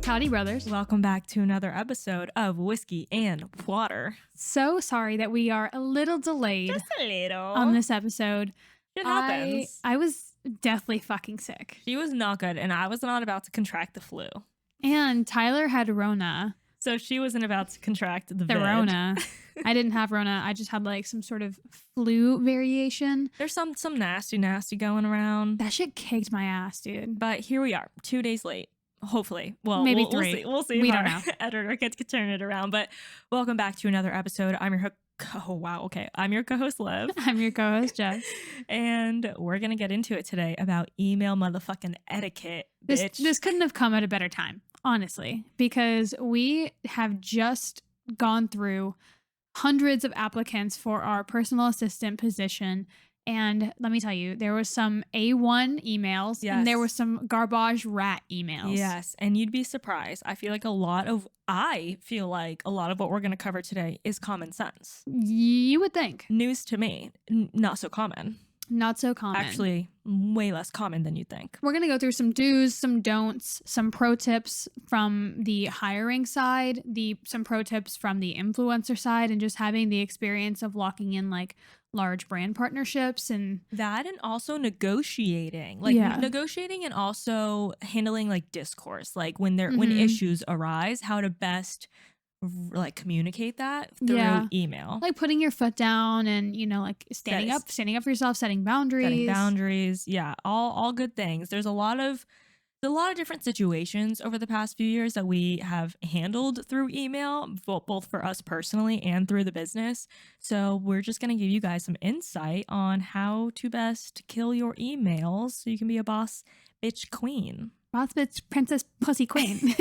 Howdy, brothers. Welcome back to another episode of Whiskey and Water. So sorry that we are a little delayed Just a little. on this episode. It happens. I was deathly fucking sick. She was not good, and I was not about to contract the flu. And Tyler had Rona. So she wasn't about to contract the Rona. I didn't have Rona. I just had like some sort of flu variation. There's some nasty going around. That shit kicked my ass, dude. But here we are, 2 days late. Hopefully. Well, maybe we'll 3. We'll see. We if don't our know. editor gets to turn it around. But welcome back to another episode. I'm your I'm your co-host, Liv. I'm your co-host, Jess. And we're going to get into it today about email motherfucking etiquette, bitch. This couldn't have come at a better time, honestly, because we have just gone through hundreds of applicants for our personal assistant position. And let me tell you, there was some A1 emails and there was some garbage rat emails. Yes. And you'd be surprised. I feel like a lot of what we're going to cover today is common sense. You would think. News to me, not so common. Not so common. Actually, way less common than you'd think. We're going to go through some do's, some don'ts, some pro tips from the hiring side, some pro tips from the influencer side, and just having the experience of locking in like large brand partnerships and that, and also negotiating and also handling like discourse, like when when issues arise, how to best like communicate that through email, like putting your foot down and, you know, like standing up for yourself, setting boundaries. Yeah, all good things. There's a lot of different situations over the past few years that we have handled through email, both for us personally and through the business. So we're just going to give you guys some insight on how to best kill your emails so you can be a boss bitch queen. Boss bitch princess pussy queen.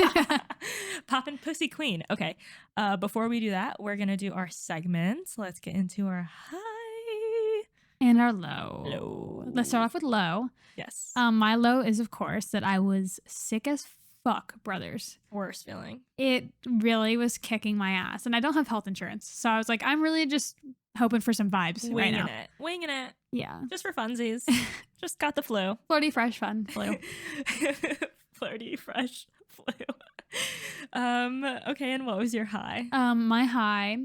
Poppin' pussy queen. Okay. Before we do that, we're going to do our segments. Let's get into our high and our low. Let's start off with low. Yes. My low is, of course, that I was sick as fuck, brothers. Worst feeling. It really was kicking my ass. And I don't have health insurance. So I was like, I'm really just hoping for some vibes right now. Winging it. Yeah. Just for funsies. Just got the flu. Flirty, fresh, fun flu. Flirty, fresh flu. Okay, and what was your high? My high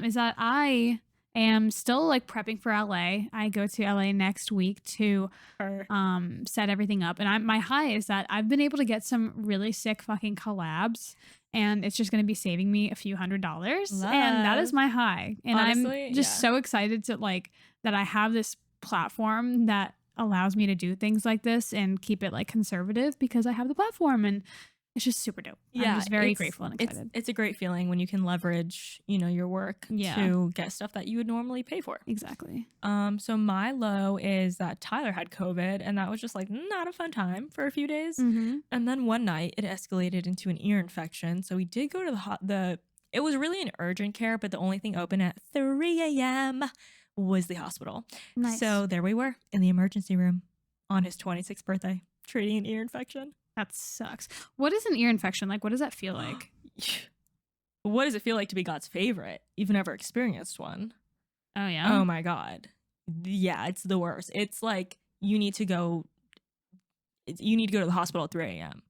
is that I am still like prepping for LA. I go to LA next week to set everything up. And my high is that I've been able to get some really sick fucking collabs, and it's just going to be saving me a few $100. And that is my high. And honestly, I'm just so excited to like that I have this platform that allows me to do things like this and keep it like conservative because I have the platform, and it's just super dope. Yeah, I'm just very grateful and excited. It's a great feeling when you can leverage, you know, your work to get stuff that you would normally pay for. Exactly. So my low is that Tyler had COVID, and that was just like not a fun time for a few days. Mm-hmm. And then one night it escalated into an ear infection. So we did go to it was really an urgent care, but the only thing open at 3 a.m. was the hospital. Nice. So there we were in the emergency room on his 26th birthday, treating an ear infection. That sucks. What is an ear infection? Like, what does that feel like? What does it feel like to be God's favorite? You've never experienced one. Oh, yeah? Oh, my God. Yeah, it's the worst. It's like you need to go to the hospital at 3 a.m.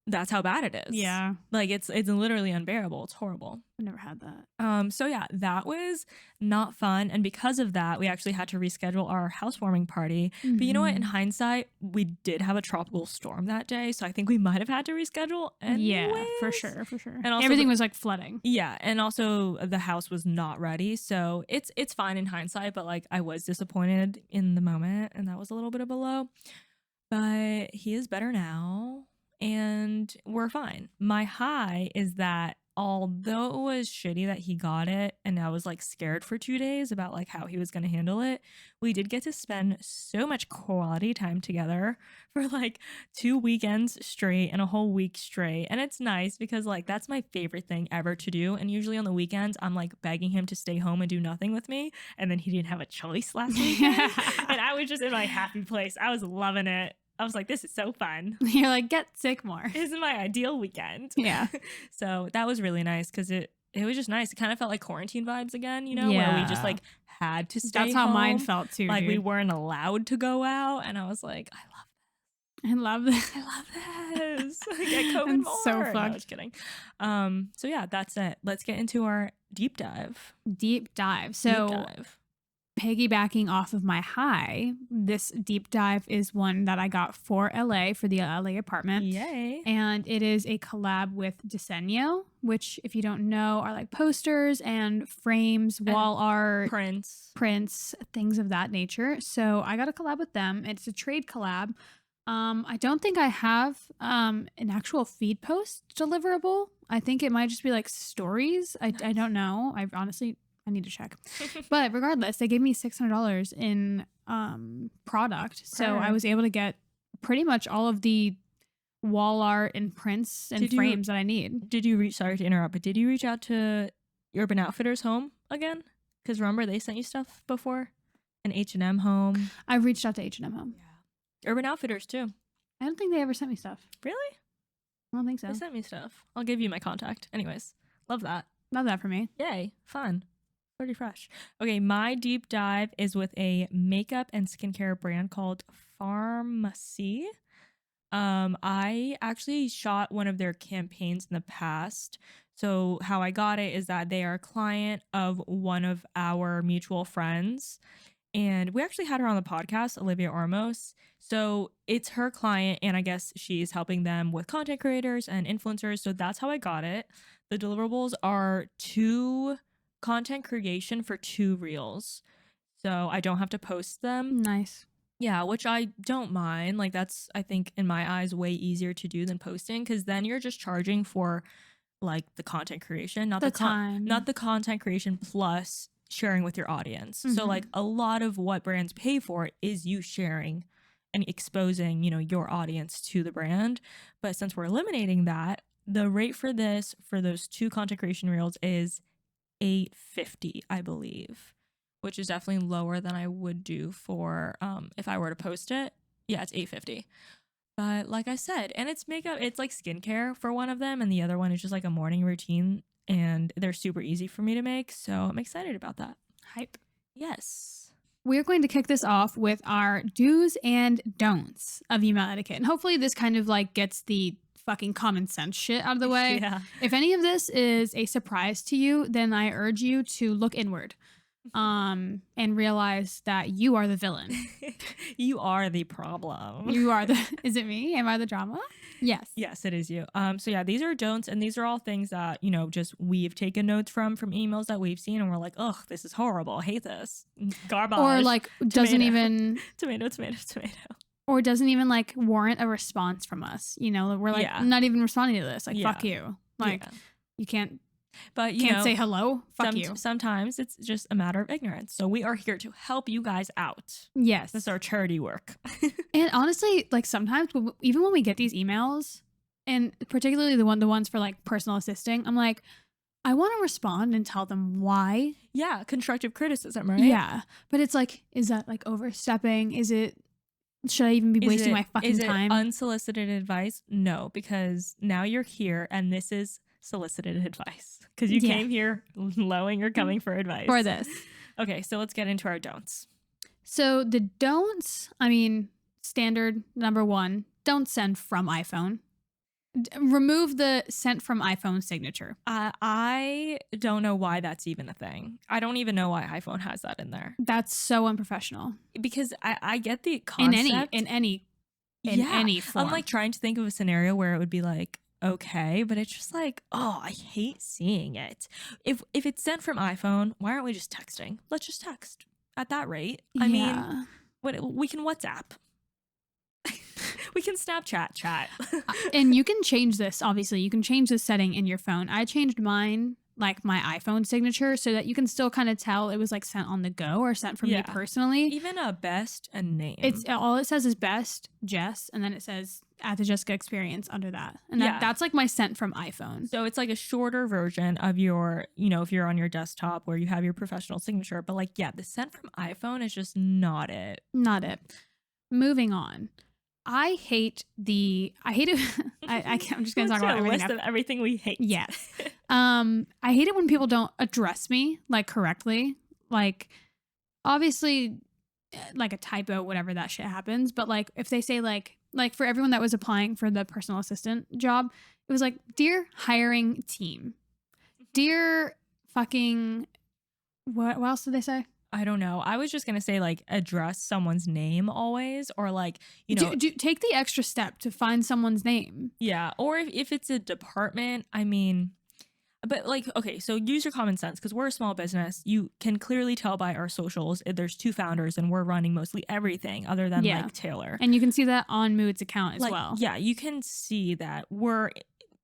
That's how bad it is. Yeah. Like it's literally unbearable. It's horrible. I've never had that. So yeah, that was not fun. And because of that, we actually had to reschedule our housewarming party. Mm-hmm. But you know what? In hindsight, we did have a tropical storm that day. So I think we might have had to reschedule anyways. Yeah, for sure. And also everything was like flooding. Yeah. And also the house was not ready. So it's fine in hindsight, but like I was disappointed in the moment, and that was a little bit of a low. But he is better now, and we're fine. My high is that although it was shitty that he got it and I was like scared for 2 days about like how he was going to handle it, we did get to spend so much quality time together for like 2 weekends straight and a whole week straight. And it's nice because like that's my favorite thing ever to do. And usually on the weekends, I'm like begging him to stay home and do nothing with me. And then he didn't have a choice last weekend. And I was just in my happy place. I was loving it. I was like, this is so fun. You're like, get sick more. This is my ideal weekend. Yeah. So that was really nice because it was just nice. It kind of felt like quarantine vibes again, you know, where we just like had to stay That's home. how mine felt too. Like dude. we weren't allowed to go out. And I was like, I love I love this. I love this. Get COVID I'm more. so No, fucked. just kidding. So yeah, that's it. Let's get into our deep dive. Deep dive. Deep So dive. piggybacking off of my high, this deep dive is one that I got for LA, for the LA apartment. Yay. And it is a collab with Diseño, which, if you don't know, are like posters and frames, wall art, prints, things of that nature. So I got a collab with them. It's a trade collab. I don't think I have an actual feed post deliverable. I think it might just be like stories. I don't know. I need to check. But regardless, they gave me $600 in product. So I was able to get pretty much all of the wall art and prints and frames that I need. Sorry to interrupt, but did you reach out to Urban Outfitters Home again? Because remember, they sent you stuff before? An H&M Home. I reached out to H&M Home. Yeah. Urban Outfitters too. I don't think they ever sent me stuff. Really? I don't think so. They sent me stuff. I'll give you my contact. Anyways, love that. Love that for me. Yay. Fun. Pretty fresh. Okay, my deep dive is with a makeup and skincare brand called Pharmacy. I actually shot one of their campaigns in the past. So how I got it is that they are a client of one of our mutual friends. And we actually had her on the podcast, Olivia Ormos. So it's her client, and I guess she's helping them with content creators and influencers. So that's how I got it. The deliverables are 2 content creation for 2 reels. So I don't have to post them. Nice. Yeah, which I don't mind. Like, that's, I think, in my eyes, way easier to do than posting, because then you're just charging for like the content creation, not the time, not the content creation plus sharing with your audience. So like a lot of what brands pay for is you sharing and exposing, your audience to the brand. But since we're eliminating that, the rate for this, for those 2 content creation reels, is $850, I believe, which is definitely lower than I would do for if I were to post it. Yeah, it's $850. But like I said, and it's makeup, it's like skincare for one of them, and the other one is just like a morning routine, and they're super easy for me to make. So I'm excited about that. Hype. Yes. We're going to kick this off with our do's and don'ts of email etiquette. And hopefully this kind of like gets the fucking common sense shit out of the way. Yeah. If any of this is a surprise to you, then I urge you to look inward and realize that you are the villain. You are the problem. Is it me? Am I the drama? Yes. Yes, it is you. So yeah, these are don'ts, and these are all things that, just we've taken notes from emails that we've seen, and we're like, ugh, this is horrible. I hate this. Garbage. Or like doesn't even tomato. Or doesn't even like warrant a response from us. We're like not even responding to this. Like fuck you. Like you can't. But you can't say hello. Fuck you. Sometimes it's just a matter of ignorance. So we are here to help you guys out. Yes. This is our charity work. And honestly, like sometimes even when we get these emails, and particularly the ones for like personal assisting, I'm like, I want to respond and tell them why. Yeah, constructive criticism, right? Yeah. But it's like, is that like overstepping? Should I even be wasting my fucking time? Unsolicited advice? No, because now you're here and this is solicited advice, because you came here knowing you're coming for advice for this. Okay, so let's get into our don'ts. So the don'ts, standard number 1, don't send from iPhone. Remove the sent from iPhone signature. I don't know why that's even a thing. I don't even know why iPhone has that in there. That's so unprofessional. Because I get the concept in any form. I'm like trying to think of a scenario where it would be like, okay, but it's just like, oh, I hate seeing it. If it's sent from iPhone, why aren't we just texting? Let's just text at that rate. I mean, we can WhatsApp. We can Snapchat chat. And you can change this, obviously. You can change this setting in your phone. I changed mine, like my iPhone signature, so that you can still kind of tell it was like sent on the go or sent from me personally. Even a best and name. It's all it says is best Jess, and then it says at the Jessica Experience under that. And that's like my sent from iPhone. So it's like a shorter version of your, if you're on your desktop where you have your professional signature. But like, the sent from iPhone is just not it. Not it. Moving on. I hate it. I'm just going to talk about everything. List of everything we hate. Yes. I hate it when people don't address me like correctly. Like, obviously, like a typo, whatever, that shit happens. But like, if they say like like for everyone that was applying for the personal assistant job, it was like, dear hiring team, dear fucking, what else did they say? I don't know. I was just going to say like address someone's name always, or like, you know, Take the extra step to find someone's name. yeah. Or if it's a department, I mean, but like, okay, so use your common sense because we're a small business. You can clearly tell by our socials. There's 2 founders and we're running mostly everything other than Yeah. like Taylor. And you can see that on Mood's account as Like, well. yeah, you can see that we're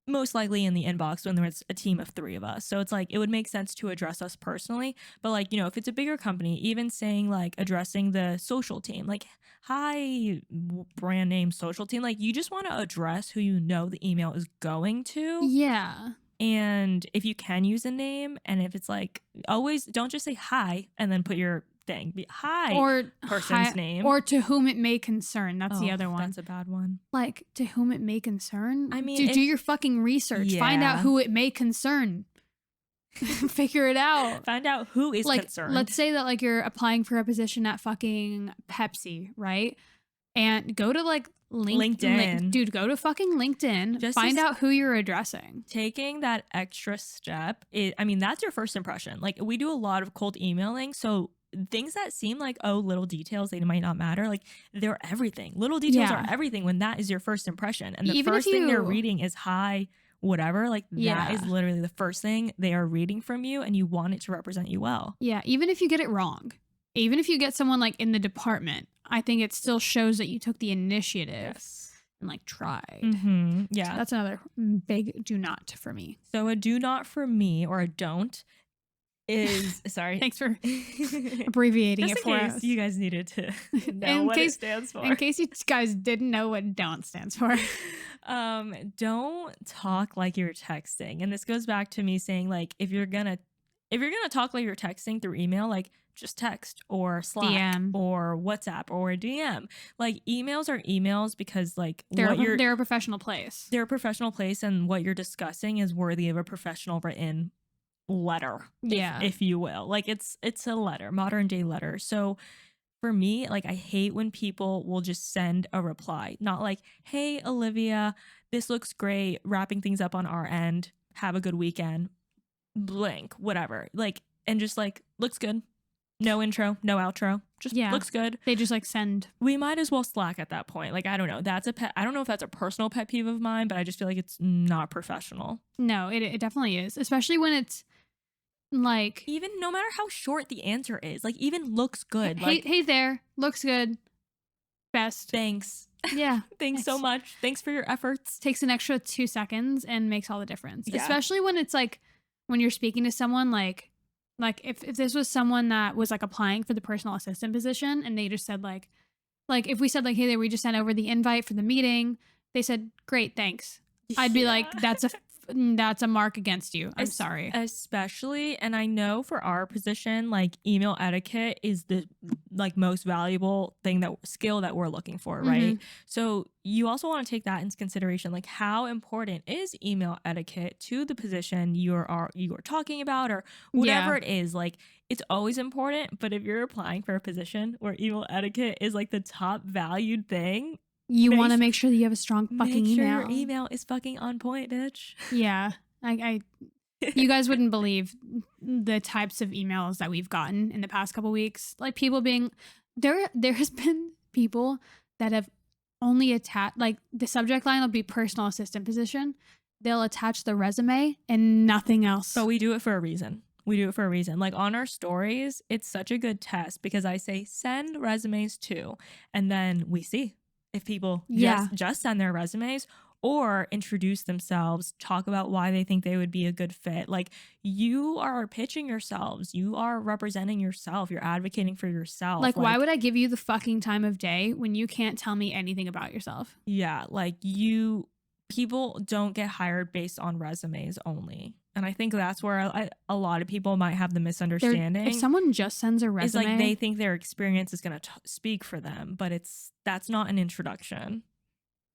most likely in the inbox when there's a team of 3 of us. So it's like it would make sense to address us personally. But like, you know, if it's a bigger company, even saying like addressing the social team, like, hi, brand name social team, like you just want to address who you know the email is going to. Yeah. And if you can use a name, and if it's like always don't just say hi and then put your thing. Be hi Or person's name. Or to whom it may concern. That's the other one. That's a bad one. Like, to whom it may concern? I mean, do your fucking research. Yeah. Find out who it may concern. Figure it out. Find out who is like, concerned. Let's say that like you're applying for a position at fucking Pepsi, right? And go to like LinkedIn. Dude, go to fucking LinkedIn. Just find out who you're addressing. Taking that extra step, I mean, that's your first impression. Like, we do a lot of cold emailing, so things that seem like, oh, little details, they might not matter. Like, they're everything. Little details are everything when that is your first impression. And the first thing they're reading is hi, whatever. Like, that is literally the first thing they are reading from you, and you want it to represent you well. Yeah, even if you get it wrong. Even if you get someone like in the department, I think it still shows that you took the initiative and like tried. Mm-hmm. Yeah. So that's another big do not for me. So a do not for me, or a don't, is sorry. Thanks for abbreviating it for us. You guys needed to know what it stands for. In case you guys didn't know what don't stands for. Don't talk like you're texting. And this goes back to me saying, like, if you're gonna talk like you're texting through email, like just text or Slack DM. Or WhatsApp or a DM. Like, emails are emails because like they're a professional place. They're a professional place, and what you're discussing is worthy of a professional written letter. If you will. Like, it's a letter, modern day letter. So for me, like, I hate when people will just send a reply, not like, hey, Olivia, this looks great, wrapping things up on our end. Have a good weekend. Blank, whatever. Like, and just like, looks good. No intro, no outro. Just looks good. They just like send. We might as well Slack at that point. Like, I don't know. I don't know if that's a personal pet peeve of mine, but I just feel like it's not professional. No, it definitely is. Especially when it's like, even no matter how short the answer is, like, even looks good. Hey there, looks good. Best. Thanks. Yeah. Thanks so much. Thanks for your efforts. Takes an extra 2 seconds and makes all the difference. Yeah. Especially when it's like, when you're speaking to someone like if this was someone that was like applying for the personal assistant position and they just said like if we said like, hey there, we just sent over the invite for the meeting, they said, great, thanks. I'd be like, that's a mark against you. I'm sorry. Especially, and I know for our position, like, email etiquette is the like most valuable skill that we're looking for, right? Mm-hmm. So you also want to take that into consideration, like, how important is email etiquette to the position you are talking about, or whatever it is. Like, it's always important, but if you're applying for a position where email etiquette is like the top valued thing, you want to make sure that you have a strong fucking email. Make sure your email is fucking on point, bitch. Yeah. You guys wouldn't believe the types of emails that we've gotten in the past couple weeks. Like, people being there has been people that have only attached, like, the subject line will be personal assistant position. They'll attach the resume and nothing else. But we do it for a reason. Like, on our stories, it's such a good test because I say send resumes to, and then we see if people just send their resumes or introduce themselves, talk about why they think they would be a good fit. Like, you are pitching yourselves. You are representing yourself. You're advocating for yourself. Like, why would I give you the fucking time of day when you can't tell me anything about yourself? Yeah, like, people don't get hired based on resumes only. And I think that's where a lot of people might have the misunderstanding. If someone just sends a resume, it's like they think their experience is going to speak for them, but that's not an introduction.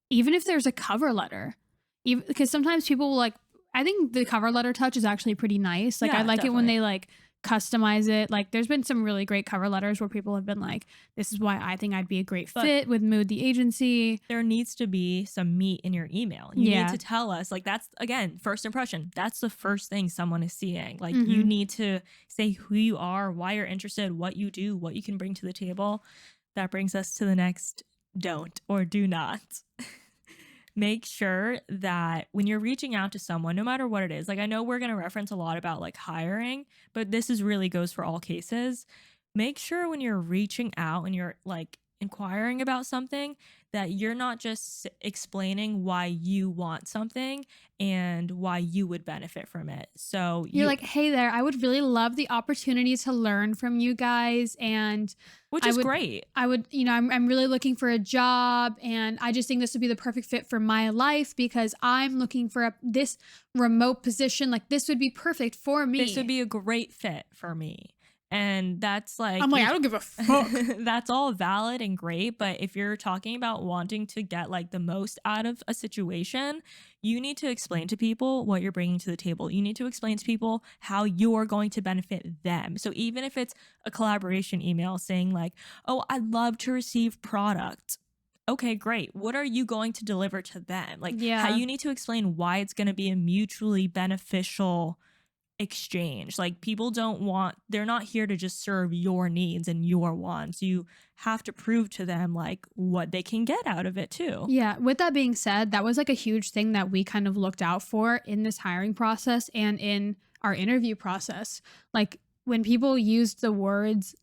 Even if there's a cover letter, because sometimes people will, like, I think the cover letter touch is actually pretty nice. Like, I like it when they like customize it. Like there's been some really great cover letters where people have been like, this is why I think I'd be a great But fit with Mood the agency. there needs to be some meat in your email. You need Yeah. to tell us, like, that's again, first impression. That's the first thing someone is seeing. Like, you Hmm. need to say who you are, why you're interested, what you do, what you can bring to the table. That brings us to the next don't or do not. Make sure that when you're reaching out to someone, no matter what it is, like I know we're going to reference a lot about like hiring, but this is really goes for all cases. Make sure when you're reaching out and you're like inquiring about something that you're not just explaining why you want something and why you would benefit from it. So You're you, like, hey there, I would really love the opportunity to learn from you guys. And which I is would, great. I'm really looking for a job and I just think this would be the perfect fit for my life because I'm looking for this remote position. Like this would be perfect for This would me. be a great fit for me. And that's like, I'm like, I don't give a fuck. that's all valid and great. But if you're talking about wanting to get like the most out of a situation, you need to explain to people what you're bringing to the table. You need to explain to people how you're going to benefit them. So even if it's a collaboration email saying, like, oh, I'd love to receive product. Okay, great. What are you going to deliver to them? Like, how Yeah. you need to explain why it's going to be a mutually beneficial exchange. Like people don't want, they're not here to just serve your needs and your wants. You have to prove to them like what they can get out of it too. Yeah. With that being said, that was like a huge thing that we kind of looked out for in this hiring process and in our interview process. Like when people used the words,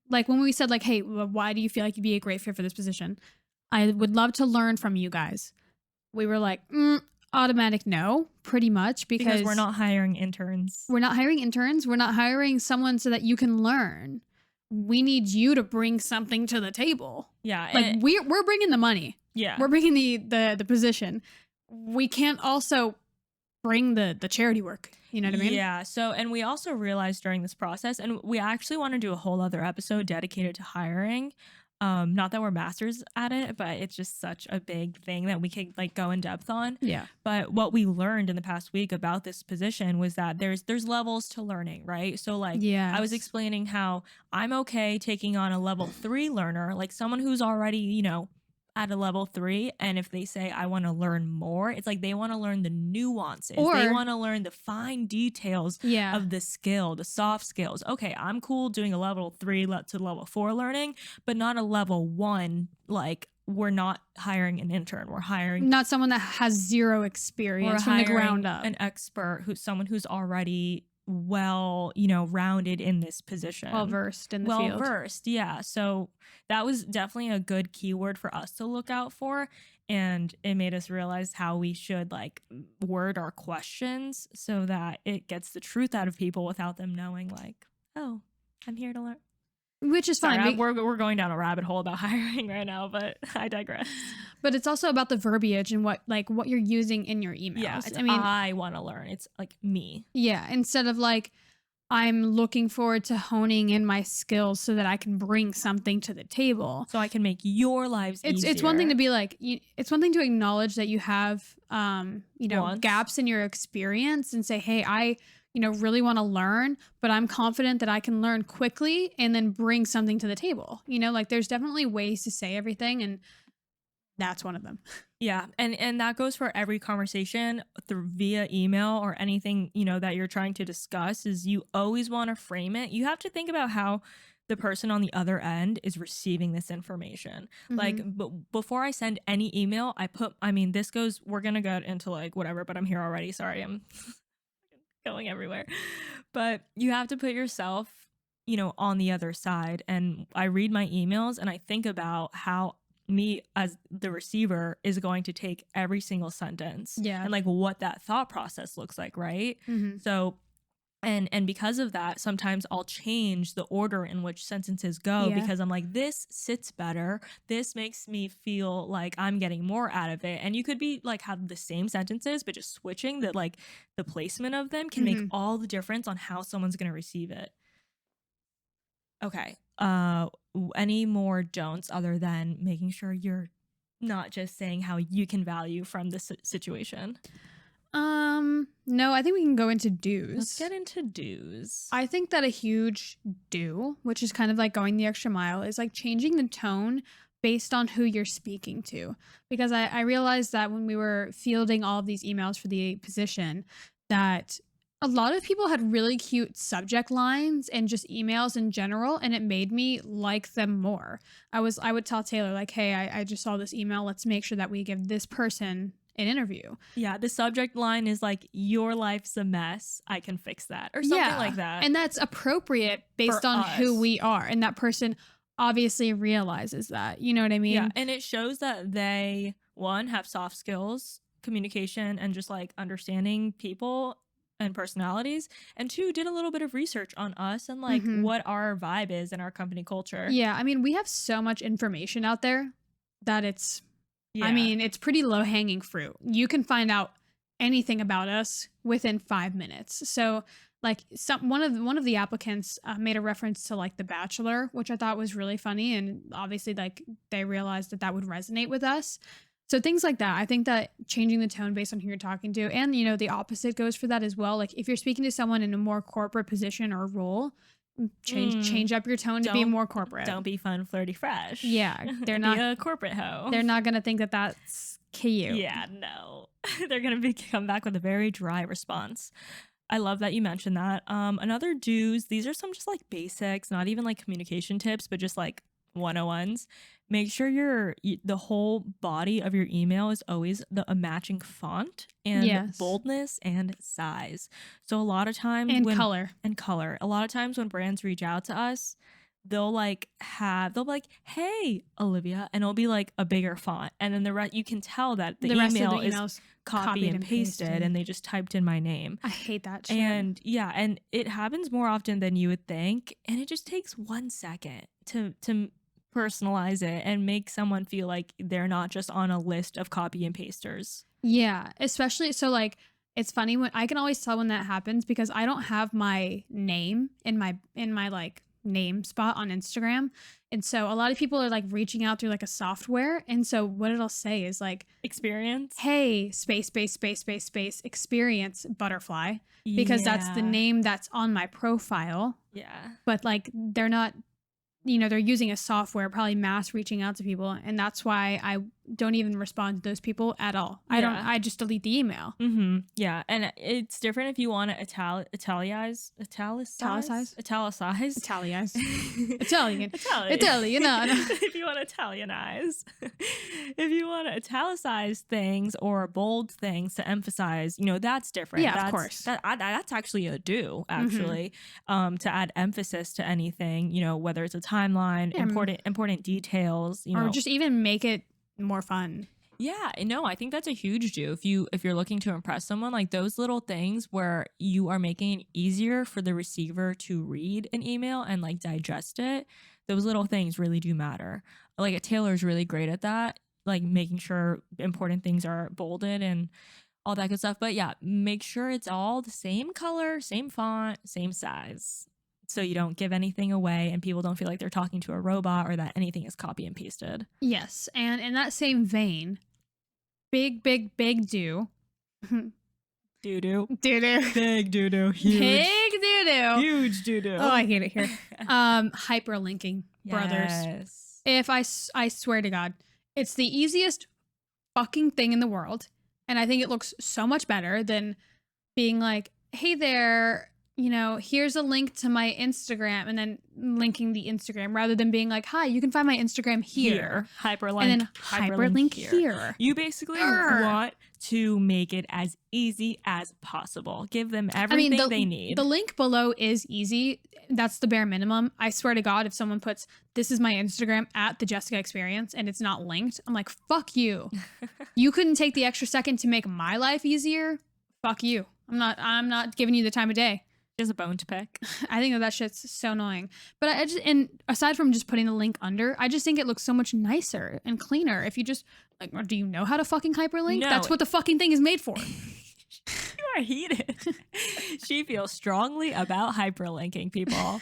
like when we said like, hey, why do you feel like you'd be a great fit for this position? I would love to learn from you guys. We were like, automatic no, pretty much, Because because we're not hiring interns. we're not hiring interns. We're not hiring someone so that you can learn. We need you to bring something to the table. Yeah. Like we're bringing the money. Yeah. We're bringing the position. We can't also bring the charity work. You know what I mean? Yeah. So, and we also realized during this process, and we actually want to do a whole other episode dedicated to hiring. Not that we're masters at it, but it's just such a big thing that we can like go in depth on. Yeah. But what we learned in the past week about this position was that there's levels to learning, right? So like I was Yes. explaining how I'm okay taking on a level 3 learner, like someone who's already, at a level 3, and if they say I want to learn more, it's like they want to learn the nuances. They Or want to learn the fine details yeah. of the skill, the soft skills. Okay, I'm cool doing a level 3 to level 4 learning, but not a level 1. Like we're not hiring an intern. Not someone that has zero We're experience from the hiring ground up. an expert who's someone who's already well, rounded in this position. Well versed in the Well field. versed, yeah. So that was definitely a good keyword for us to look out for. And it made us realize how we should like word our questions so that it gets the truth out of people without them knowing like, oh, I'm here to learn. Which is Sorry, fine. we're going down a rabbit hole about hiring right now, but I digress. But it's also about the verbiage and what you're using in your emails. Yeah, it's, I mean, I want to learn. It's like me. yeah, instead of like I'm looking forward to honing in my skills so that I can bring something to the table. So I can make your lives easier. It's one thing to be like it's one thing to acknowledge that you have Wants. gaps in your experience and say, "Hey, I really want to learn, but I'm confident that I can learn quickly and then bring something to the table." Like there's definitely ways to say everything and that's one of them. Yeah, and that goes for every conversation through via email or anything, that you're trying to discuss is you always want to frame it. You have to think about how the person on the other end is receiving this information. Like before I send any email, we're going to go into like whatever, but I'm here already. Sorry, I'm going everywhere. But you have to put yourself, on the other side. And I read my emails and I think about how me as the receiver is going to take every single sentence. Yeah. And like what that thought process looks like, right? So and because of that, sometimes I'll change the order in which sentences go because I'm like, this sits better. This makes me feel like I'm getting more out of it. And you could be like have the same sentences, but just switching the placement of them can make all the difference on how someone's going to receive it. Okay. Any more don'ts other than making sure you're not just saying how you can value from this situation? No, I think we can go into Let's do's. get into do's. I think that a huge do, which is kind of like going the extra mile, is like changing the tone based on who you're speaking to. Because I realized that when we were fielding all of these emails for the position, that a lot of people had really cute subject lines and just emails in general, and it made me like them more. I would tell Taylor, like, hey, I just saw this email. Let's make sure that we give this person an interview. Yeah, the subject line is like, your life's a mess, I can fix that, or something like that. And that's appropriate based For on us. who we are. And that person obviously realizes that. You know what I mean? Yeah, and it shows that they, one, have soft skills, communication, and just like understanding people and personalities, and two, did a little bit of research on us and like what our vibe is in our company culture. Yeah, I mean, we have so much information out there that it's, Yeah. I mean, it's pretty low hanging fruit. You can find out anything about us within 5 minutes. So, like, one of the applicants made a reference to like The Bachelor, which I thought was really funny, and obviously, like, they realized that would resonate with us. So things like that. I think that changing the tone based on who you're talking to, and you know, the opposite goes for that as well. Like, if you're speaking to someone in a more corporate position or role, change up your tone to be more corporate. Don't be fun, flirty, fresh. Yeah, they're not be a corporate hoe. They're not gonna think that that's cute. Yeah, no. They're gonna come back with a very dry response. I love that you mentioned that. Another do's, these are some just like basics, not even like communication tips, but just like 101s. Make sure the whole body of your email is always a matching font and boldness and size. So a lot of times color. A lot of times when brands reach out to us, they'll be like, hey, Olivia, and it'll be like a bigger font, and then you can tell that the email is copy and pasted, and they just typed in my name. I hate that shit. And yeah, and it happens more often than you would think, and it just takes 1 second to personalize it and make someone feel like they're not just on a list of copy and pasters. Yeah, especially so like it's funny when I can always tell when that happens because I don't have my name in my like name spot on Instagram. And so a lot of people are like reaching out through like a software. And so what it'll say is like experience. Hey, space, experience butterfly. Because that's the name that's on my profile. Yeah. But like they're not, you know, they're using a software, probably mass reaching out to people. And that's why I don't even respond to those people at all. I just delete the email. Yeah. And it's different if you want to italicize. Italian. If you want to Italianize. If you want to italicize things or bold things to emphasize, you know, that's different. Yeah, of course. That's actually a do, actually, to add emphasis to anything, you know, whether it's a timeline, important details, you know. Or just even make it more fun. Yeah, no, I think that's a huge do. If you're looking to impress someone, like those little things where you are making it easier for the receiver to read an email and like digest it, those little things really do matter. Like Taylor's really great at that, like making sure important things are bolded and all that good stuff. But yeah, make sure it's all the same color, same font, same size, so you don't give anything away and people don't feel like they're talking to a robot or that anything is copy and pasted. Yes. And in that same vein, big do. Doo-doo. Doo-doo. Big doo-doo. Huge. Big doo-doo. Huge doo-doo. Oh, I hate it here. Hyperlinking, brothers. Yes. If I swear to God, it's the easiest fucking thing in the world. And I think it looks so much better than being like, hey there, you know, here's a link to my Instagram and then linking the Instagram rather than being like, hi, you can find my Instagram here. Hyperlink. And then hyperlink here. You basically want to make it as easy as possible. Give them everything they need. The link below is easy. That's the bare minimum. I swear to God, if someone puts, this is my Instagram at the Jessica Experience and it's not linked, I'm like, fuck you. You couldn't take the extra second to make my life easier? Fuck you. I'm not giving you the time of day. There's a bone to pick. I think that shit's so annoying. But and aside from just putting the link under, I just think it looks so much nicer and cleaner if you just like, do you know how to fucking hyperlink? No. That's what the fucking thing is made for. You are heated. She feels strongly about hyperlinking, people.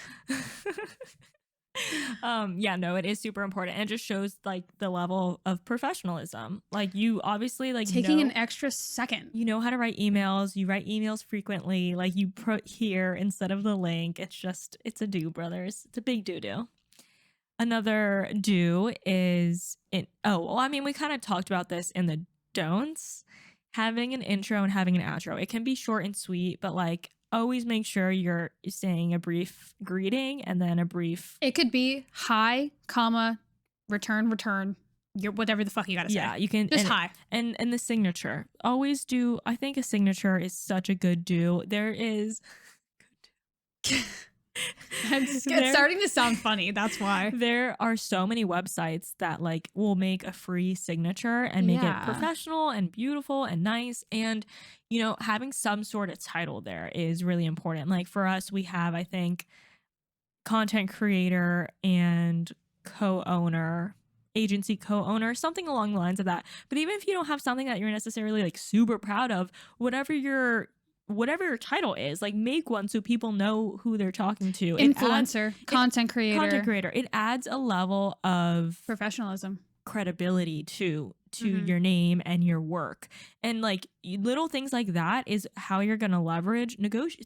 Yeah, no, it is super important. And it just shows like the level of professionalism. Like you obviously like Taking an extra second. you know how to write emails. You write emails frequently. Like you put here instead of the link. It's a do, brothers. It's a big do. Another do is I mean, we kind of talked about this in the don'ts. Having an intro and having an outro. It can be short and sweet, but like always make sure you're saying a brief greeting and then a brief. It could be hi, comma, return, your whatever the fuck you gotta say. Yeah, you can just hi. And the signature. Always do. I think a signature is such a good do. There is. It's starting to sound funny. That's why. There are so many websites that like will make a free signature and make it professional and beautiful and nice. And, you know, having some sort of title there is really important. Like for us, we have, I think, content creator and co-owner, agency co-owner, something along the lines of that. But even if you don't have something that you're necessarily like super proud of, whatever your title is, like make one so people know who they're talking to. Influencer, content creator. It adds a level of professionalism, credibility to your name and your work. And like little things like that is how you're going to leverage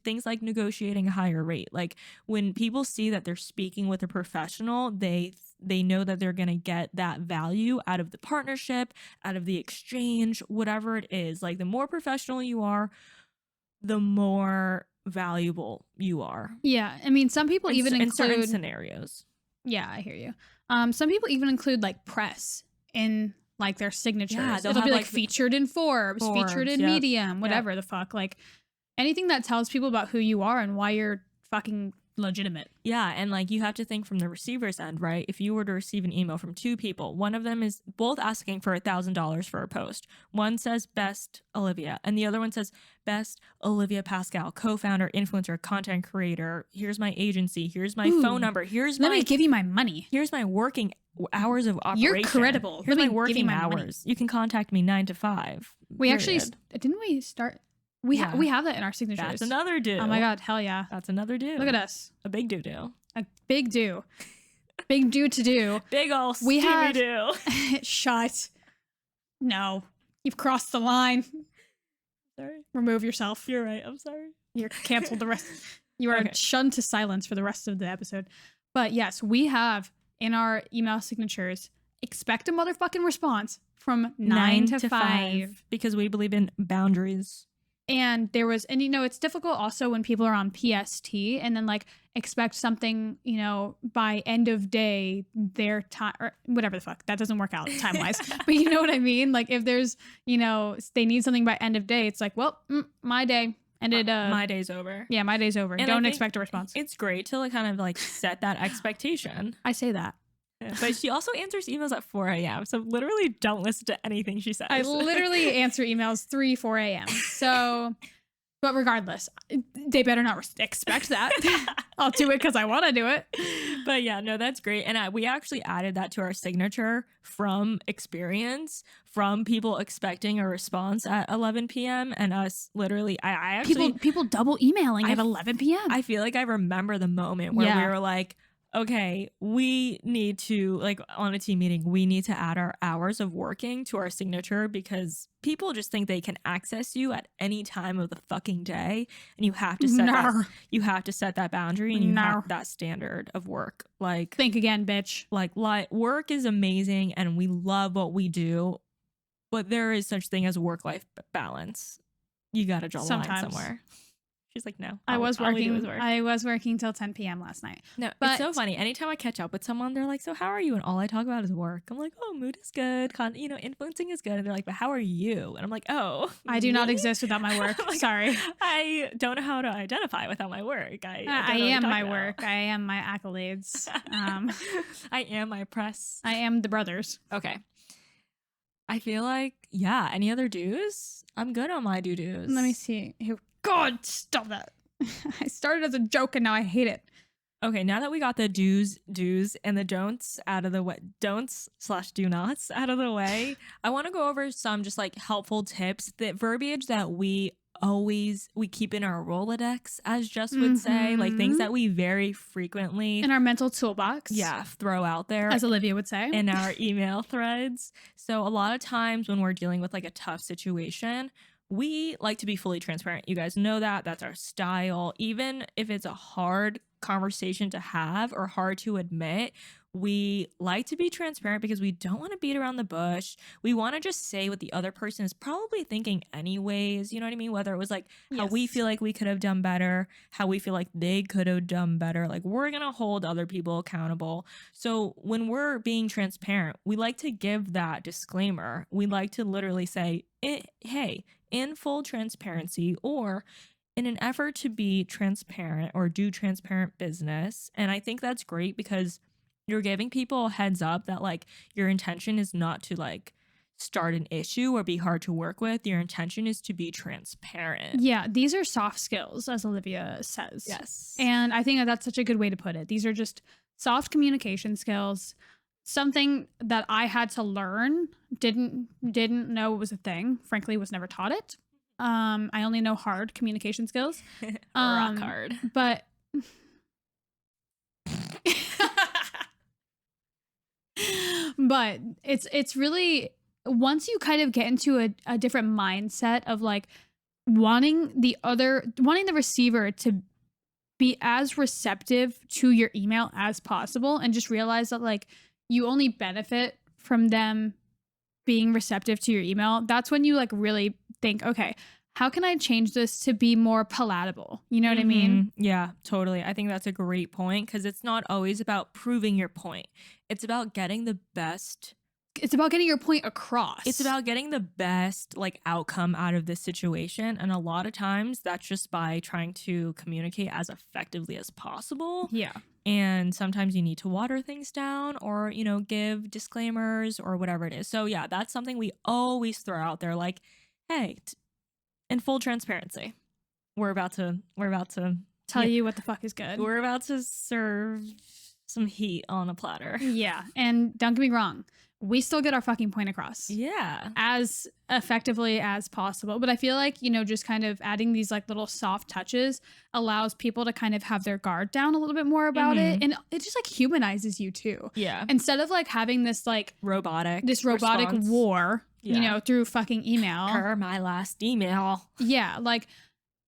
things like negotiating a higher rate. Like when people see that they're speaking with a professional, they know that they're going to get that value out of the partnership, out of the exchange, whatever it is. Like the more professional you are, the more valuable you are. Yeah. I mean, some people even include certain scenarios. Yeah, I hear you. Some people even include like press in like their signatures. Yeah, it'll be like featured in Forbes, featured in Medium, whatever the fuck. Like anything that tells people about who you are and why you're fucking legitimate. Yeah, and like you have to think from the receiver's end, right? If you were to receive an email from two people, one of them is both asking for $1,000 for a post. One says best Olivia, and the other one says best Olivia Pascal, co-founder, influencer, content creator. Here's my agency. Here's my phone number. Let me give you my money. Here's my working hours of operation. You're credible. Here's my working hours. Money. You can contact me 9 to 5. We actually didn't we start. We have that in our signatures. That's another do. Oh my god, hell yeah. That's another do. Look at us. A big do. A big do. Big do to do. Big ol' steamy do. Shut. No. You've crossed the line. Sorry. Remove yourself. You're right. I'm sorry. You're canceled the rest. You are shunned to silence for the rest of the episode. But yes, we have in our email signatures, expect a motherfucking response from 9 to 5. Because we believe in boundaries. And you know, it's difficult also when people are on PST and then like expect something, you know, by end of day, their time or whatever the fuck. That doesn't work out time wise. But you know what I mean? Like if there's, you know, they need something by end of day, it's like, well, my day ended. My day's over. Yeah, my day's over. And don't expect a response. It's great to like kind of like set that expectation. I say that. But she also answers emails at 4 a.m. So literally don't listen to anything she says. I literally answer emails 4 a.m. So, but regardless, they better not expect that. I'll do it because I want to do it. But yeah, no, that's great. And we actually added that to our signature from experience, from people expecting a response at 11 p.m. and us literally, I actually. People double emailing at 11 p.m. I feel like I remember the moment where we were like, okay, we need to, like on a team meeting, we need to add our hours of working to our signature because people just think they can access you at any time of the fucking day. And you have to set that boundary and you have that standard of work. Like, think again, bitch. Like work is amazing and we love what we do, but there is such thing as work-life balance. You got to draw a line somewhere. She's like, no. I was working till 10 p.m. last night. No, but it's so funny. Anytime I catch up with someone, they're like, so how are you? And all I talk about is work. I'm like, oh, mood is good. Influencing is good. And they're like, but how are you? And I'm like, oh. I do not exist without my work. Like, sorry. I don't know how to identify without my work. I am my work. I am my accolades. I am my press. I am the brothers. Okay. I feel like, yeah. Any other dues? I'm good on my do-dos. Let me see. God, stop that. I started as a joke and now I hate it. Okay, now that we got the do's and the don'ts out of the way, don'ts/do nots out of the way, I want to go over some just like helpful tips, the verbiage that we we keep in our Rolodex, as Jess would say, like things that we very frequently, in our mental toolbox. yeah, throw out there As Olivia would say. in our email threads. So a lot of times when we're dealing with like a tough situation, we like to be fully transparent. You guys know that. That's our style. Even if it's a hard conversation to have or hard to admit, we like to be transparent because we don't want to beat around the bush. We want to just say what the other person is probably thinking anyways. You know what I mean? Whether it was like how we Yes. feel like we could have done better, how we feel like they could have done better. Like we're going to hold other people accountable. So when we're being transparent, we like to give that disclaimer. We like to literally say, hey, in full transparency, or in an effort to be transparent or do transparent business. And I think that's great because you're giving people a heads up that like your intention is not to like start an issue or be hard to work with. Your intention is to be transparent. Yeah, these are soft skills, as Olivia says. Yes. And I think that that's such a good way to put it. These are just soft communication skills. Something that I had to learn, didn't know it was a thing. Frankly, was never taught it. I only know hard communication skills. Rock hard. But but it's really, once you kind of get into a different mindset of like wanting the receiver to be as receptive to your email as possible, and just realize that like you only benefit from them being receptive to your email, that's when you like really think, okay, how can I change this to be more palatable? You know what I mean? Yeah, totally. I think that's a great point because it's not always about proving your point. It's about getting the best. It's about getting your point across. It's about getting the best like outcome out of this situation. And a lot of times that's just by trying to communicate as effectively as possible. Yeah. And sometimes you need to water things down or, you know, give disclaimers or whatever it is. So yeah, that's something we always throw out there. Like, hey, in full transparency, we're about to Tell you what the fuck is good. we're about to serve some heat on a platter. Yeah. And don't get me wrong, we still get our fucking point across. Yeah. As effectively as possible. But I feel like, you know, just kind of adding these like little soft touches allows people to kind of have their guard down a little bit more about it. And it just like humanizes you too. Yeah. Instead of like having this like robotic response. War, yeah. you know, through fucking email. Per my last email. Yeah. Like,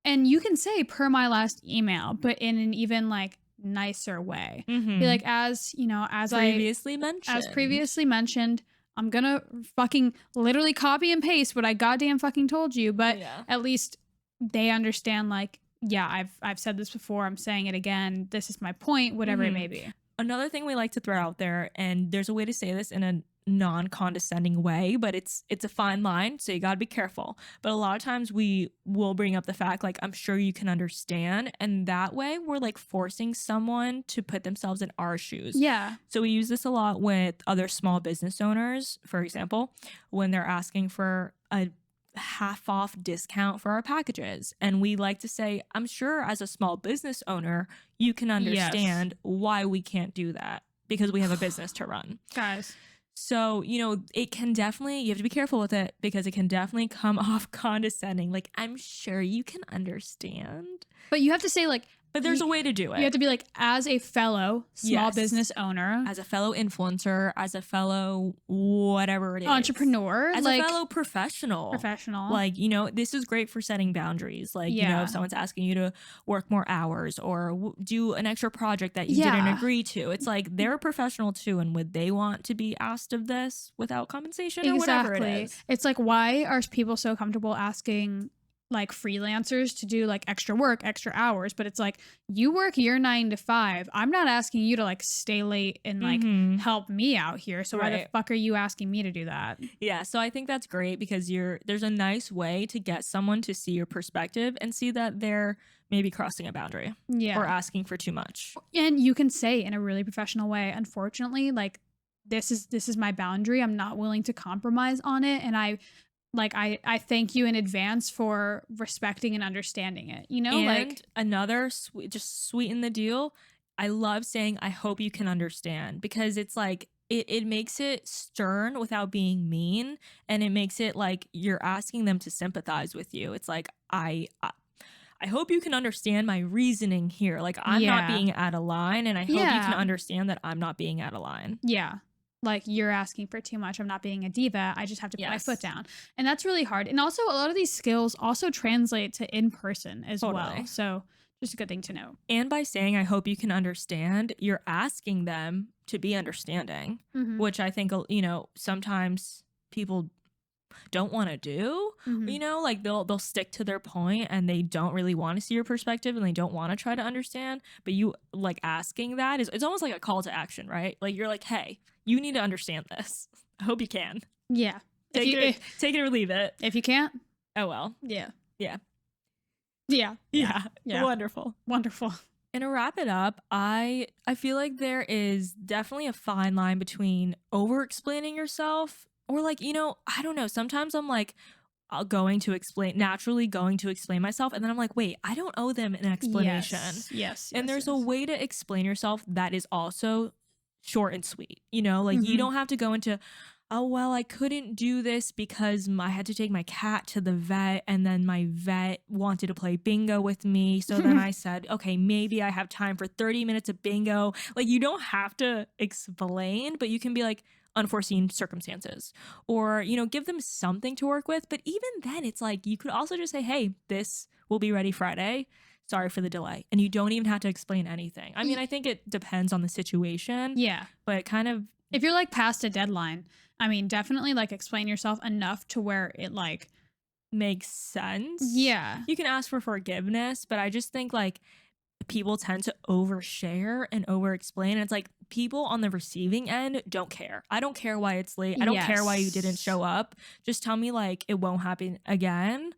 and you can say per my last email, but in an even like nicer way. Be like, as you know, as previously mentioned, I'm gonna fucking literally copy and paste what I goddamn fucking told you, but at least they understand like, yeah, I've said this before, I'm saying it again, this is my point, whatever it may be. Another thing we like to throw out there, and there's a way to say this in a non-condescending way, but it's a fine line, so you got to be careful. But a lot of times we will bring up the fact like, I'm sure you can understand, and that way we're like forcing someone to put themselves in our shoes. Yeah. So we use this a lot with other small business owners, for example, when they're asking for a half off discount for our packages, and we like to say, I'm sure as a small business owner you can understand why we can't do that, because we have a business to run, guys. So, you know, it can definitely, you have to be careful with it because it can definitely come off condescending. Like, I'm sure you can understand. But you have to say like, but there's a way to do it. You have to be like, as a fellow small business owner, as a fellow influencer, as a fellow whatever it is, entrepreneur, as like, a fellow professional. Like, you know, this is great for setting boundaries. Like, you know, if someone's asking you to work more hours or do an extra project that you didn't agree to, it's like they're a professional too, and would they want to be asked of this without compensation or whatever it is? It's like, why are people so comfortable asking like freelancers to do like extra work, extra hours? But it's like, you work your 9 to 5. I'm not asking you to like stay late and like help me out here. So why the fuck are you asking me to do that? Yeah. So I think that's great because there's a nice way to get someone to see your perspective and see that they're maybe crossing a boundary or asking for too much. And you can say in a really professional way, unfortunately, like, this is my boundary. I'm not willing to compromise on it. And I thank you in advance for respecting and understanding it, you know? And like, another just sweeten the deal, I love saying, I hope you can understand, because it's like, it makes it stern without being mean, and it makes it like you're asking them to sympathize with you. It's like, I hope you can understand my reasoning here. Like, I'm not Yeah. being out of line, and I hope you can Yeah. understand that I'm not being out of line. Yeah. Like, you're asking for too much. I'm not being a diva. I just have to put my foot Yes, down. And that's really hard. And also, a lot of these skills also translate to in person as well. totally. So, just a good thing to know. And by saying, I hope you can understand, you're asking them to be understanding, Hmm. which I think, sometimes people don't want to do. Hmm. Like they'll stick to their point and they don't really want to see your perspective and they don't want to try to understand. But you like asking that is, it's almost like a call to action, right? Like you're like, hey, you need to understand this. I hope you can. Yeah. If Take you it, take it or leave it. if you can't, Oh well. yeah. Yeah. Yeah. Yeah. Yeah. Yeah. Wonderful. Wonderful. And to wrap it up, I feel like there is definitely a fine line between over explaining yourself or like, I don't know, sometimes I'm like naturally going to explain myself and then I'm like, "Wait, I don't owe them an explanation." Yes. Yes. And Yes. there's a Yes. way to explain yourself that is also short and sweet. Like you Hmm. don't have to go into, oh, well, I couldn't do this because I had to take my cat to the vet and then my vet wanted to play bingo with me. So then I said, okay, maybe I have time for 30 minutes of bingo. Like you don't have to explain, but you can be like, unforeseen circumstances or give them something to work with. But even then it's like you could also just say, hey, this will be ready Friday, sorry for the delay, and you don't even have to explain anything. I mean, I think it depends on the situation, Yeah. but kind of If you're like past a deadline, I mean, definitely like explain yourself enough to where it like, makes sense. yeah. You can ask for forgiveness, but I just think like people tend to overshare and over explain. It's like people on the receiving end don't care. I don't care why it's late. I don't care why you didn't Yes. show up. Just tell me like it won't happen again and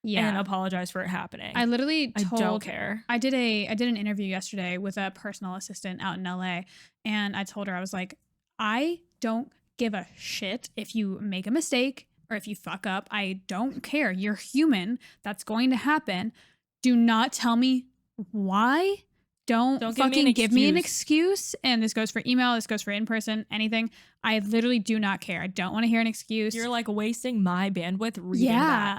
Yeah. apologize for it happening. I literally I don't told care. I did an interview yesterday with a personal assistant out in LA, and I told her, I was like, I don't give a shit if you make a mistake or if you fuck up. I don't care. You're human. That's going to happen. Do not tell me why. Don't Don't give me an fucking give me an excuse. excuse. And this goes for email, this goes for in person, anything. I literally do not care. I don't want to hear an excuse. You're like wasting my bandwidth reading that.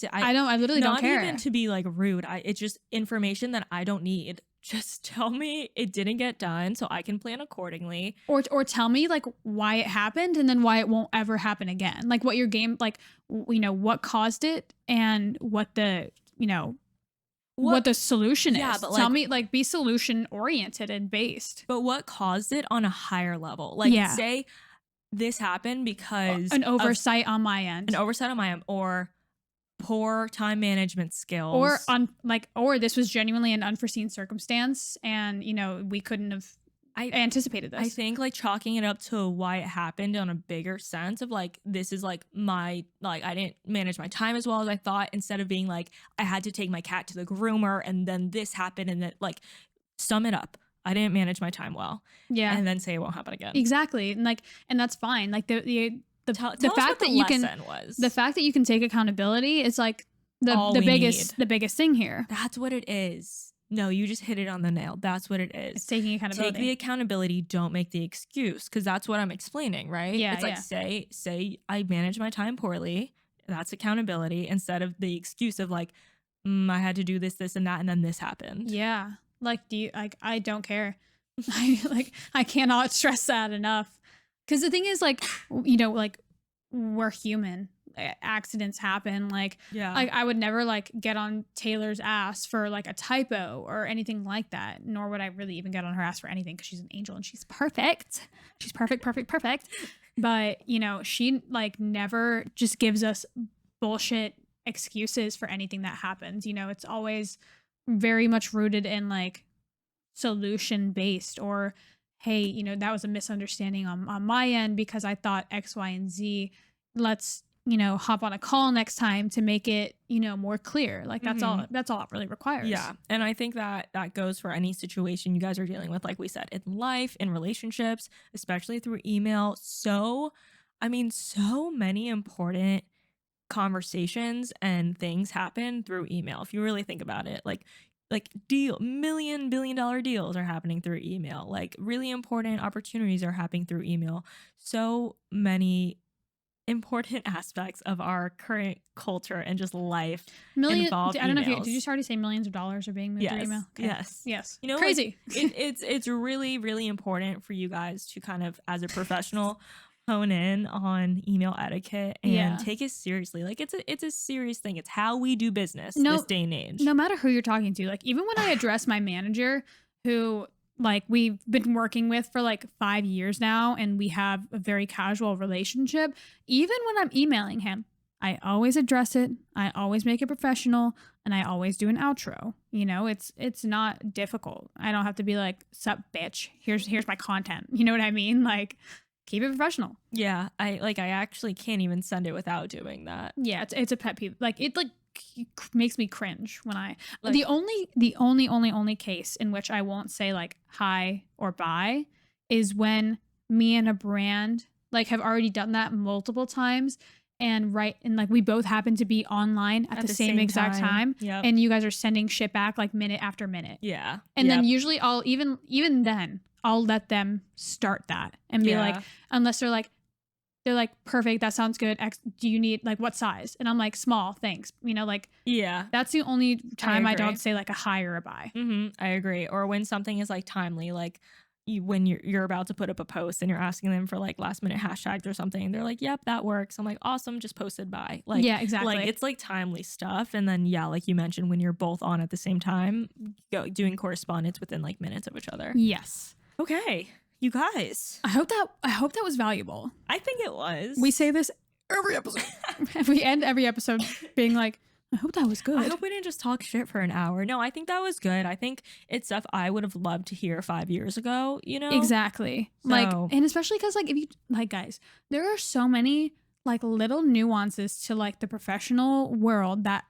Yeah. I I literally don't not care. even to be like rude. It's just information that I don't need. Just tell me it didn't get done so I can plan accordingly. Or tell me like why it happened and then why it won't ever happen again. Like what your game like what caused it and what the what the solution Yeah, is. but Tell like me like be solution oriented and based. but what caused it on a higher level? Like Yeah. say this happened because An of oversight on my an end. oversight on my end or poor time management Or skills. or this was genuinely an unforeseen circumstance and we couldn't have I anticipated I this. think like chalking it up to why it happened on a bigger sense of like this is like my like I didn't manage my time as well as I thought, instead of being like I had to take my cat to the groomer and then this happened and that like sum it up. I didn't manage my time well Yeah. and then say it won't happen again. Exactly. And that's fine. Like the Tell us fact what the that you can lesson was. the fact that you can take accountability is like All the we biggest need. the biggest thing here. That's what it is. No, you just hit it on the nail. That's what it It's is. taking Take the accountability. accountability, don't make the excuse, because that's what I'm explaining, right? Yeah, It's like yeah. say I manage my time poorly. That's accountability instead of the excuse of like, I had to do this, this, and that, and then this happened. Yeah. Like do you like I don't care. I cannot stress that enough. Cuz the thing is like like we're human. Accidents happen Yeah. like I would never like get on Taylor's ass for like a typo or anything like that, nor would I really even get on her ass for anything because she's an angel and she's perfect. She's perfect, perfect, perfect. But she like never just gives us bullshit excuses for anything that happens. It's always very much rooted in like solution based or hey, that was a misunderstanding on my end because I thought X, Y, and Z. Let's hop on a call next time to make it more clear. Like that's all it really requires. Yeah. And I think that goes for any situation you guys are dealing with, like we said, in life, in relationships, especially through email. So many important conversations and things happen through email if you really think about it. Like like $1 billion deals are happening through email. Like really important opportunities are happening through email. So many important aspects of our current culture and just life involve I don't know if did you emails. already say millions of dollars are being moved through email? Yes. Okay. Yes. Yes. You know, like Crazy. it's really, really important for you guys to kind of, as a professional, hone in on email etiquette and Yeah. take it seriously. Like it's a serious thing. It's how we do business No- this day and age. No matter who you're talking to, like even when I address my manager, who like we've been working with for like 5 years now, and we have a very casual relationship, even when I'm emailing him, I always address it. I always make it professional, and I always do an outro. You know, it's not difficult. I don't have to be like, "Sup, bitch? Here's my content." You know what I mean? Like, keep it professional. Yeah, I actually can't even send it without doing that. Yeah, it's a pet peeve. Like it makes me cringe when I Like- the only case in which I won't say like hi or bye is when me and a brand like have already done that multiple times, and like we both happen to be online at the same exact time. Yep. And you guys are sending shit back like minute after minute. Yeah. And then usually I'll even then I'll let them start that and be like, unless they're like, perfect, that sounds good. Do you need like what size? And I'm like, small, thanks. You know, like, yeah, that's the only time I agree. don't say like a hi or a bye. I agree. Or when something is like timely, like when you're about to put up a post and you're asking them for like last minute hashtags or something, they're like, yep, that works. I'm like, awesome, just posted by. Like, yeah, exactly. Like it's like timely stuff. And then like you mentioned, when you're both on at the same time, doing correspondence within like minutes of each other. Yes. Okay. You guys, I hope that was valuable. I think it was. We say this every episode. We end every episode being like, I hope that was good. I hope we didn't just talk shit for an hour. No, I think that was good. I think it's stuff I would have loved to hear 5 years ago, you know? Exactly. So- Like, and especially because like if you like, guys, there are so many like little nuances to like the professional world that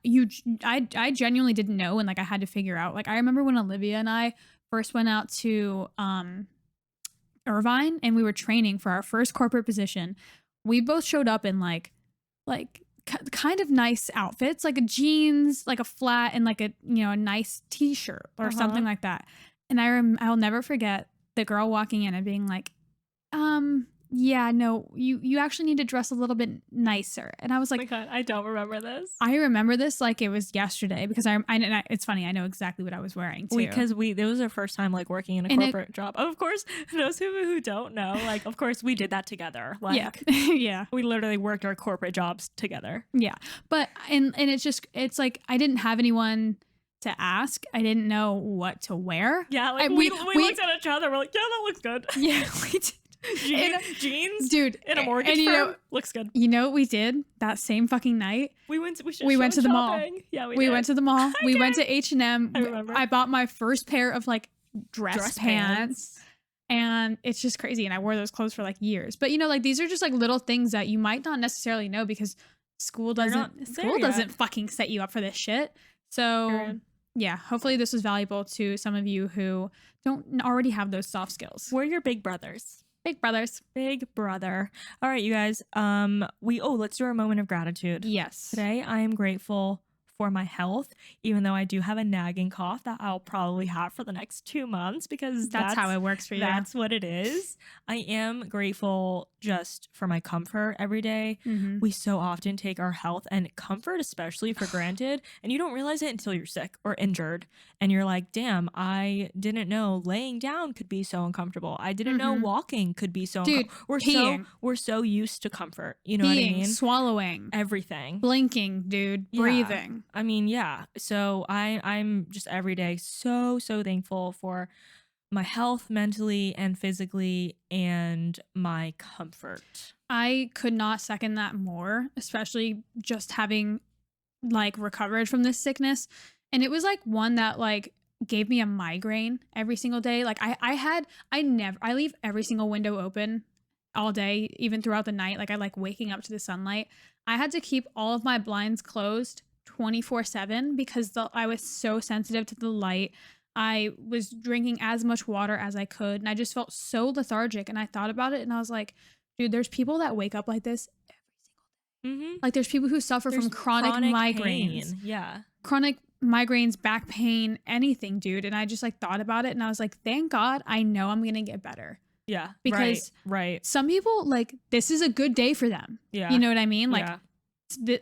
I genuinely didn't know, and like I had to figure out. Like I remember when Olivia and I first went out to Irvine and we were training for our first corporate position. We both showed up in like kind of nice outfits, like a jeans, like a flat, and like a a nice t-shirt or something like that. And I'll never forget the girl walking in and being like, yeah, no, you actually need to dress a little bit nicer. And I was like, oh my God, I don't remember this. I remember this like it was yesterday, because it's funny, I know exactly what I was wearing too. Because it was our first time like working in a corporate job. Of course, those who don't know, like of course we did that together. Like yeah. we literally worked our corporate jobs together. Yeah. But and it's like I didn't have anyone to ask. I didn't know what to wear. Yeah, like we looked at each other, we're like, yeah, that looks good. Yeah, we did. Jeans, dude, in a mortgage firm, looks good. You know what we did that same fucking night? We went to the mall. Yeah, we went to the mall. We did. went to H&M. I remember. I bought my first pair of like dress pants. And it's just crazy. And I wore those clothes for like years. But you know, like these are just like little things that you might not necessarally know, because school doesn't fucking set you up for this shit. So yeah, hopefully this was valuable to some of you who don't already have those soft skills. We're your big brothers. Big brothers. Big brother. All right, you guys. Let's do our moment of gratitude. Yes. Today I am grateful for my health, even though I do have a nagging cough that I'll probably have for the next 2 months, because that's how it works for you. That's what it is. I am grateful just for my comfort every day. Mm-hmm. We so often take our health and comfort especially for granted, and you don't realize it until you're sick or injured, and you're like, damn, I didn't know laying down could be so uncomfortable. I didn't know walking could be so uncomfortable. We're so used to comfort. You know what I mean? Swallowing. Everything. Blinking, dude. Yeah. Breathing. I mean, yeah. So I'm just every day so thankful for my health mentally and physically, and my comfort. I could not second that more, especially just having like recovered from this sickness. And it was like one that like gave me a migraine every single day. Like I leave every single window open all day, even throughout the night. Like I like waking up to the sunlight. I had to keep all of my blinds closed 24/7 because I was so sensitive to the light. I was drinking as much water as I could, and I just felt so lethargic. And I thought about it, and I was like, dude, there's people that wake up like this every single day. Like there's people who suffer from chronic migraines. Pain. Yeah. Chronic migraines, back pain, anything, dude. And I just like thought about it and I was like, thank God I know I'm going to get better. Yeah. Because right. some people, like, this is a good day for them. Yeah. You know what I mean? Like, yeah.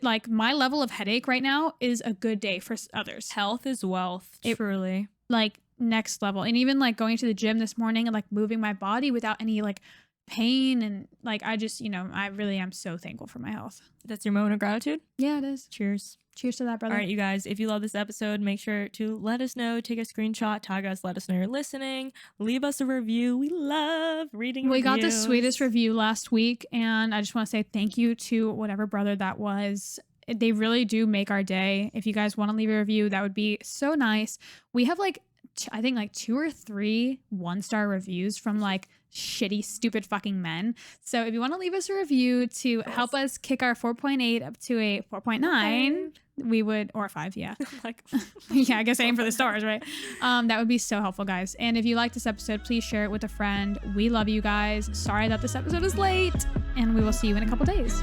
Like my level of headache right now is a good day for others. Health is wealth, truly. Like next level. And even like going to the gym this morning and like moving my body without any like pain. And like, I just, you know, I really am so thankful for my health. That's your moment of gratitude? Yeah, it is. Cheers. Cheers to that, brother. All right, you guys, if you love this episode, make sure to let us know, take a screenshot, tag us, let us know you're listening, leave us a review. We love reading reviews. We got the sweetest review last week, and I just want to say thank you to whatever brother that was. They really do make our day. If you guys want to leave a review, that would be so nice. We have like, I think like 2 or 3 1-star reviews from like shitty, stupid fucking men. So if you want to leave us a review to help us kick our 4.8 up to a 4.9, we would, or 5, yeah. Like, yeah, I guess aim for the stars, right? That would be so helpful, guys. And if you like this episode, please share it with a friend. We love you guys. Sorry that this episode is late, and we will see you in a couple days.